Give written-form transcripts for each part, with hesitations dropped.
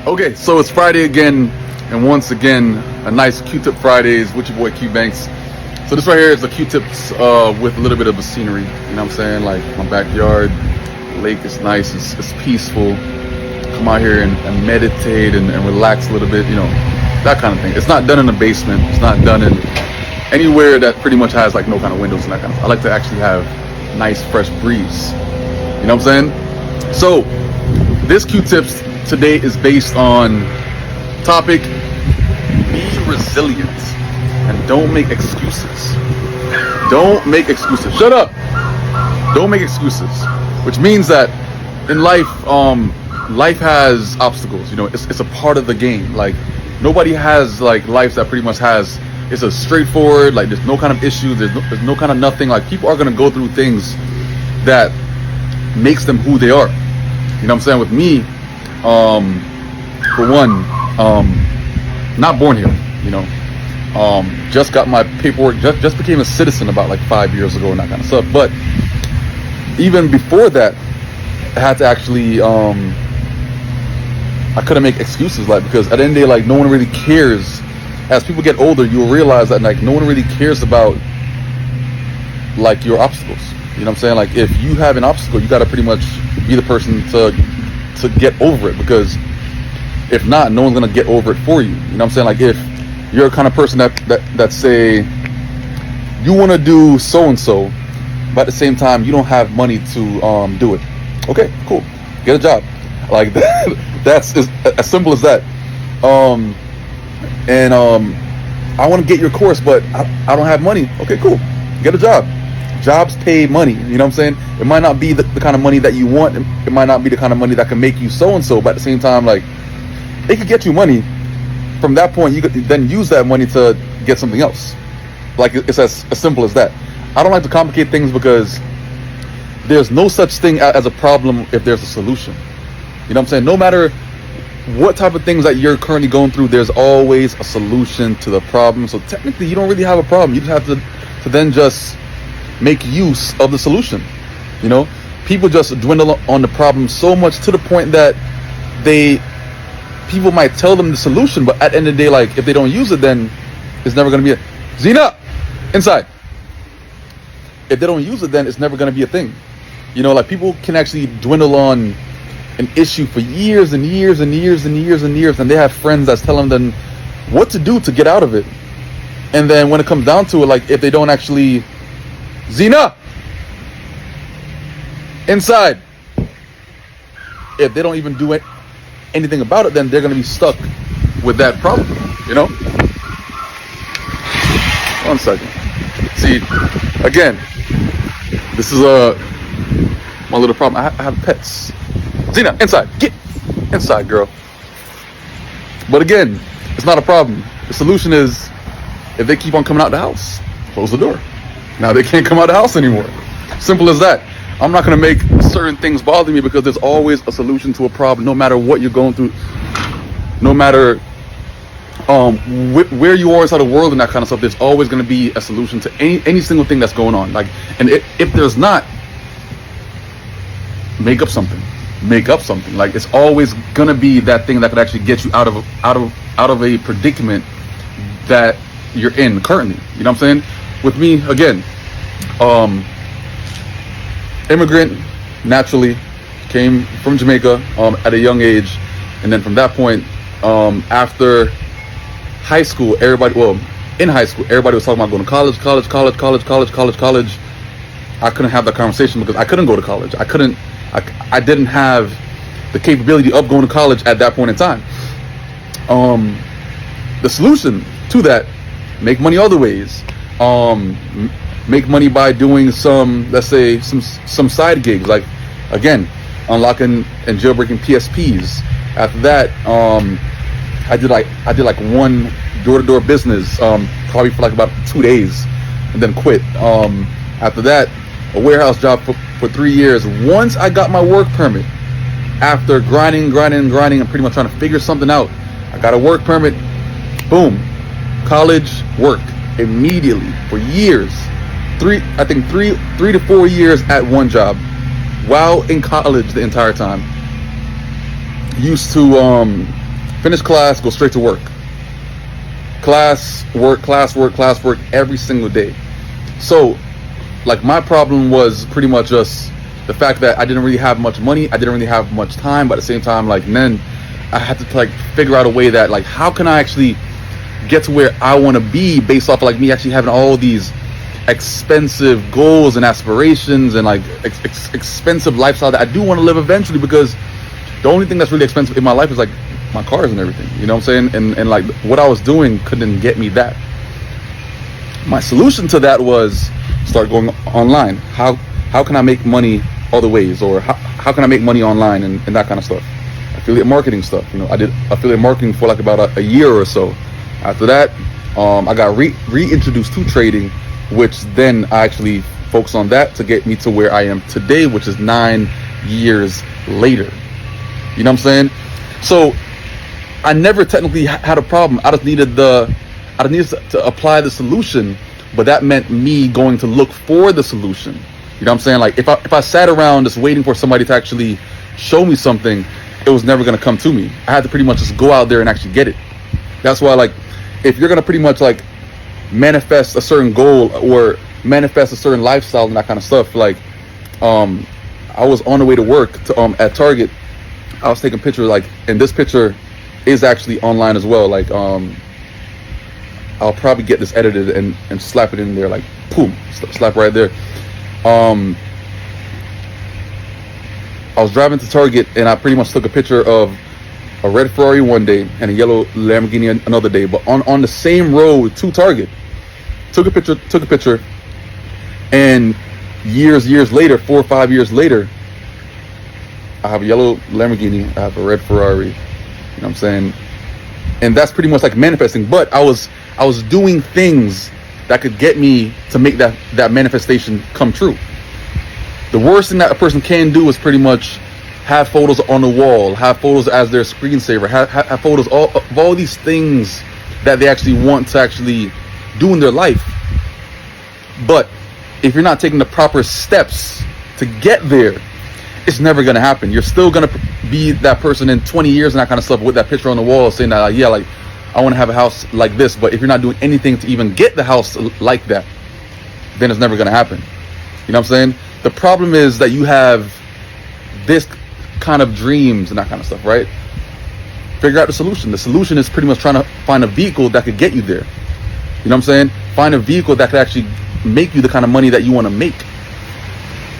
Okay, so it's Friday again, and once again, a nice Q-Tip Fridays with your boy Q Banks. So this right here is the Q-Tips with a little bit of the scenery. You know what I'm saying? Like my backyard, lake is nice, it's peaceful. Come out here and meditate and relax a little bit, you know, that kind of thing. It's not done in the basement. It's not done in anywhere that pretty much has like no kind of windows and that kind of stuff. I like to actually have nice fresh breeze. You know what I'm saying? So this Q-Tips today is based on topic: be resilient and don't make excuses. Don't make excuses. Shut up. Don't make excuses. Which means that in life, life has obstacles. You know, it's a part of the game. Like nobody has like life that pretty much has. It's a straightforward. Like there's no kind of issue. There's no kind of nothing. Like people are gonna go through things that makes them who they are. You know what I'm saying? With me, for one, not born here, you know, just got my paperwork, just became a citizen about like 5 years ago and that kind of stuff. But even before that, I had to actually, I couldn't make excuses, like, because at the end of the day, like, no one really cares. As people get older, you'll realize that like no one really cares about like your obstacles. You know what I'm saying? Like if you have an obstacle, you got to pretty much be the person to get over it, because if not, no one's gonna get over it for you. You know what I'm saying? Like if you're a kind of person that say you want to do so and so, but at the same time you don't have money to do it. Okay, cool. Get a job. Like that. That's as simple as that. I want to get your course, but I don't have money. Okay, cool. Get a job. Jobs pay money. You know what I'm saying? It might not be the kind of money that you want. It might not be the kind of money that can make you so and so, but at the same time, like, it could get you money. From that point, you could then use that money to get something else. Like it's as simple as that. I don't like to complicate things, because there's no such thing as a problem if there's a solution. You know what I'm saying? No matter what type of things that you're currently going through, there's always a solution to the problem. So technically, you don't really have a problem. You just have to then just make use of the solution. You know, people just dwindle on the problem so much to the point that people might tell them the solution, but at the end of the day, like if they don't use it, then it's never going to be a Zena inside. If they don't use it, then it's never going to be a thing. You know, like people can actually dwindle on an issue for years and years and years and years and years, and they have friends that's telling them what to do to get out of it. And then when it comes down to it, like if they don't actually Zena inside, if they don't even do anything about it, then they're going to be stuck with that problem, you know? 1 second. See, again, this is my little problem. I have pets. Zena, inside. Get inside, girl. But again, it's not a problem. The solution is, if they keep on coming out the house, close the door. Now they can't come out of the house anymore. Simple as that. I'm not going to make certain things bother me, because there's always a solution to a problem, no matter what you're going through, no matter where you are inside the world and that kind of stuff. There's always going to be a solution to any single thing that's going on. Like, and if there's not, make up something. Make up something. Like it's always going to be that thing that could actually get you out of a predicament that you're in currently. You know what I'm saying? With me, again, immigrant, naturally, came from Jamaica at a young age, and then from that point, after high school, in high school, everybody was talking about going to college. I couldn't have that conversation because I couldn't go to college. I didn't have the capability of going to college at that point in time. The solution to that: make money other ways. Make money by doing some, let's say, some side gigs, like again, unlocking and jailbreaking PSPs. After that, I did like one door-to-door business, probably for like about 2 days, and then quit. After that, a warehouse job for 3 years. Once I got my work permit, after grinding and pretty much trying to figure something out, I got a work permit. Boom, college, work immediately for years. Three to 4 years at one job while in college the entire time. Used to Finish class, go straight to work. Class, work, class, work, class, work every single day. So, like, my problem was pretty much just the fact that I didn't really have much money. I didn't really have much time, but at the same time, like, then I had to like figure out a way that, like, how can I actually get to where I want to be based off of, like, me actually having all these expensive goals and aspirations and like expensive lifestyle that I do want to live eventually, because the only thing that's really expensive in my life is like my cars and everything, you know what I'm saying? And like what I was doing couldn't get me that. My solution to that was start going online. How can I make money other ways, or how can I make money online and that kind of stuff. Affiliate marketing stuff, you know, I did affiliate marketing for like about a year or so. After that, I got reintroduced to trading, which then I actually focused on that to get me to where I am today, which is 9 years later. You know what I'm saying? So I never technically had a problem. I just needed to apply the solution, but that meant me going to look for the solution. You know what I'm saying? Like, if I sat around just waiting for somebody to actually show me something, it was never going to come to me. I had to pretty much just go out there and actually get it. That's why, like, if you're going to pretty much like manifest a certain goal or manifest a certain lifestyle and that kind of stuff, like, I was on the way to work to at Target. I was taking pictures, like, and this picture is actually online as well. Like, I'll probably get this edited and slap it in there, like, boom, slap right there. I was driving to Target and I pretty much took a picture of a red Ferrari one day and a yellow Lamborghini another day, but on the same road to Target. Took a picture, and years later, 4 or 5 years later, I have a yellow Lamborghini, I have a red Ferrari. You know what I'm saying? And that's pretty much like manifesting. But I was doing things that could get me to make that manifestation come true. The worst thing that a person can do is pretty much have photos on the wall, have photos as their screensaver, have photos of all these things that they actually want to actually do in their life. But if you're not taking the proper steps to get there, it's never going to happen. You're still going to be that person in 20 years and that kind of stuff with that picture on the wall saying that, yeah, like, I want to have a house like this. But if you're not doing anything to even get the house like that, then it's never going to happen. You know what I'm saying? The problem is that you have this kind of dreams and that kind of stuff, right? Figure out the solution. The solution is pretty much trying to find a vehicle that could get you there. You know what I'm saying? Find a vehicle that could actually make you the kind of money that you want to make.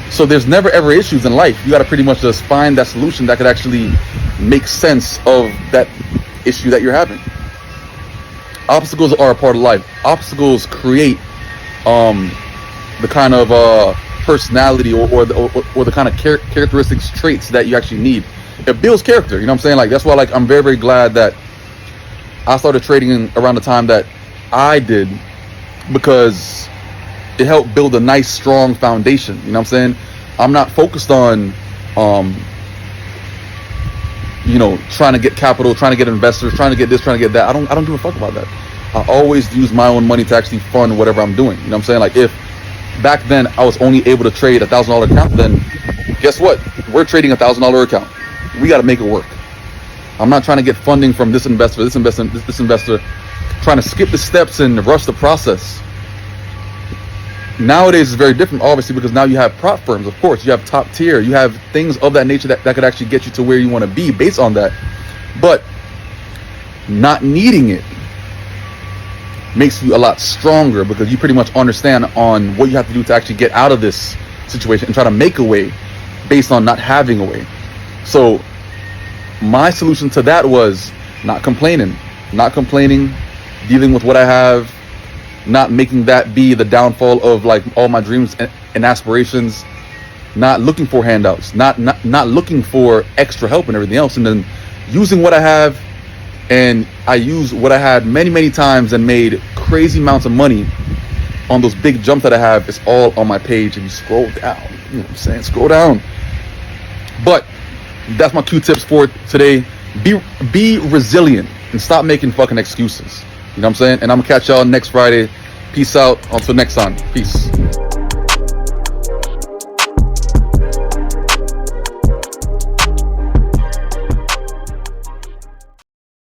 So there's never ever issues in life. You got to pretty much just find that solution that could actually make sense of that issue that you're having. Obstacles are a part of life. Obstacles create the kind of personality or the kind of characteristics, traits that you actually need. It builds character. You know what I'm saying? Like, that's why, like, I'm very, very glad that I started trading around the time that I did, because it helped build a nice, strong foundation. You know what I'm saying? I'm not focused on, trying to get capital, trying to get investors, trying to get this, trying to get that. I don't give a fuck about that. I always use my own money to actually fund whatever I'm doing. You know what I'm saying? Like, if back then I was only able to trade $1,000 account, then guess what? We're trading $1,000 account. We got to make it work. I'm not trying to get funding from this investor, this investor, trying to skip the steps and rush the process. Nowadays it's very different, obviously, because now you have prop firms, of course, you have top tier, you have things of that nature that could actually get you to where you want to be based on that. But not needing it makes you a lot stronger, because you pretty much understand on what you have to do to actually get out of this situation and try to make a way based on not having a way. So my solution to that was not complaining, dealing with what I have, not making that be the downfall of, like, all my dreams and aspirations, not looking for handouts, not looking for extra help and everything else, and then using what I have. And I used what I had many times and made crazy amounts of money on those big jumps that I have. It's all on my page. And you scroll down, you know what I'm saying? Scroll down. But that's my Q-tips for today. Be resilient and stop making fucking excuses. You know what I'm saying? And I'm gonna catch y'all next Friday. Peace out. Until next time. Peace.